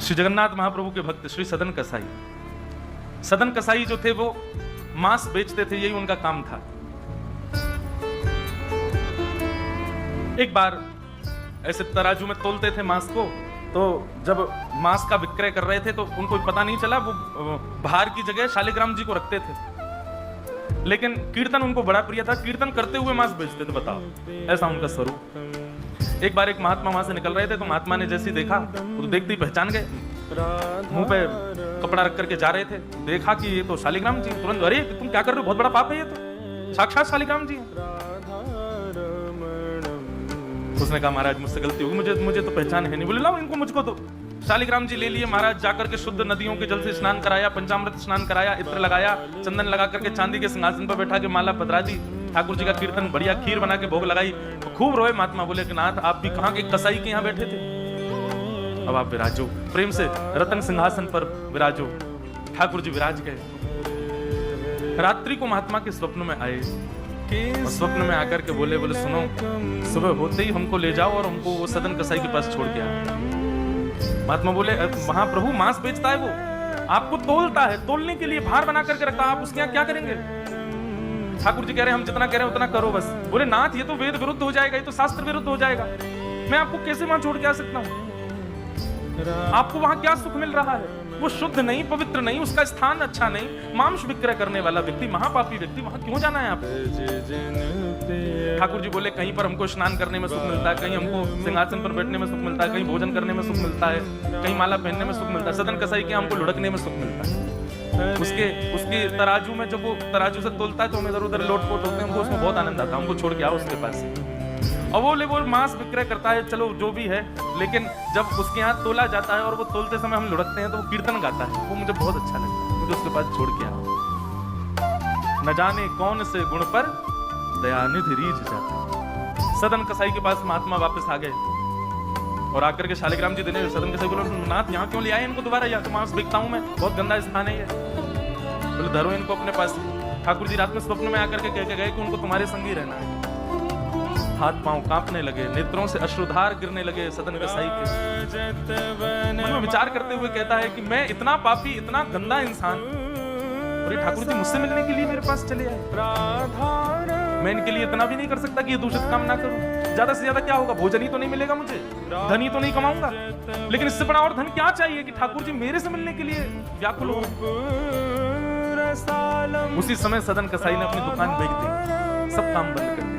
श्री जगन्नाथ महाप्रभु के भक्त श्री सदन कसाई, सदन कसाई जो थे वो मांस बेचते थे, यही उनका काम था। एक बार ऐसे तराजू में तोलते थे मांस को, तो जब मांस का विक्रय कर रहे थे तो उनको पता नहीं चला, वो भार की जगह शालिग्राम जी को रखते थे, लेकिन कीर्तन उनको बड़ा प्रिय था, कीर्तन करते हुए मांस बेचते थे। बताओ, ऐसा उनका स्वरूप। एक बार एक महात्मा वहां से निकल रहे थे, तो महात्मा ने जैसे देखा तो देखते ही पहचान गए, मुंह पे कपड़ा रख करके जा रहे थे, देखा कि ये तो शालिग्राम जी। तुरंत, अरे तुम क्या कर रहे हो, बहुत बड़ा पाप है ये तो, साक्षात शालिग्राम जी। उसने कहा महाराज मुझसे गलती होगी, मुझे तो पहचान है नहीं। बोले लाओ इनको, मुझको तो। शालिग्राम जी ले लिए महाराज, जाकर के शुद्ध नदियों के जल से स्नान कराया, पंचामृत स्नान कराया, इत्र लगाया, चंदन लगा करके चांदी के सिंहासन पर बैठा के माला पधरा दी, ठाकुर जी का कीर्तन, बढ़िया खीर बना के भोग लगाई, खूब रोए। महात्मा बोले कि नाथ आप भी कहाँ के कसाई के यहाँ बैठे थे, अब आप विराजो, प्रेम से रतन सिंहासन पर विराजो। ठाकुर जी विराज गए। रात्रि को महात्मा के स्वप्न में आए, और स्वप्न में आकर के बोले सुनो, सुबह होते ही हमको ले जाओ और हमको वो सदन कसाई के पास छोड़ के आओ। महात्मा बोले महाप्रभु मांस बेचता है वो, आपको तोलता है, तोलने के लिए भार बना करके रखता, आप उसके यहाँ क्या करेंगे? ठाकुर जी कह रहे हैं हम जितना कह रहे हैं उतना करो बस। बोले नाथ ये तो वेद विरुद्ध हो जाएगा, ये तो शास्त्र विरुद्ध हो जाएगा, मैं आपको कैसे वहां छोड़ के आ सकता हूँ? आपको वहां क्या सुख मिल रहा है? वो शुद्ध नहीं, पवित्र नहीं, उसका स्थान अच्छा नहीं, मांस विक्रय करने वाला व्यक्ति, महापापी व्यक्ति, वहां क्यों जाना है आपको? ठाकुर जी बोले कहीं पर हमको स्नान करने में सुख मिलता है, कहीं हमको सिंहासन पर बैठने में सुख मिलता है, कहीं भोजन करने में सुख मिलता है, कहीं माला पहनने में सुख मिलता है, सदन कसाई के हमको लुढ़कने में सुख मिलता है। उसके तराजू में, जब वो तराजू से तोलता है तो हम इधर उधर लोटपोट होते हैं, हमको उसमें बहुत आनंद आता है, हमको छोड़ के आओ उसके पास। और वो मांस विक्रय करता है, चलो जो भी है, लेकिन जब उसके यहाँ तोला जाता है और वो तोलते समय हम लुढ़कते हैं तो वो कीर्तन गाता है, वो मुझे बहुत अच्छा लगता है, मुझे उसके पास छोड़ के आओ। न जाने कौन से गुण पर दयानिधि रीझ जाता। सदन कसाई के पास महात्मा वापस आ गए और आकर के शालिग्राम जी देने, सदन कसाई बोले नाथ यहाँ क्यों ले आए इनको दोबारा, या तो मांस बेचता हूँ मैं, बहुत गंदा स्थान है ये। बोले धरो इनको अपने पास। ठाकुर जी रात में स्वप्न में आकर के कह के गए कि उनको तुम्हारे संग ही रहना है। हाथ पांव कांपने लगे, नेत्रों से अश्रुधार गिरने लगे सदन कसाई के। मन में विचार करते हुए कहता है कि मैं इतना पापी, इतना गंदा इंसान, और ये ठाकुर जी मुझसे मिलने के लिए मेरे पास चले आए। मैं इनके लिए इतना भी नहीं कर सकता कि ये दूषित काम ना करूं। ज्यादा से ज्यादा क्या होगा, भोजन ही तो नहीं मिलेगा मुझे, धन ही तो नहीं कमाऊंगा, लेकिन इससे बड़ा और धन क्या चाहिए कि ठाकुर जी मेरे से मिलने के लिए व्याकुल हो। उसी समय सदन कसाई ने अपनी दुकान बेच दी, सब काम बंद कर दिया।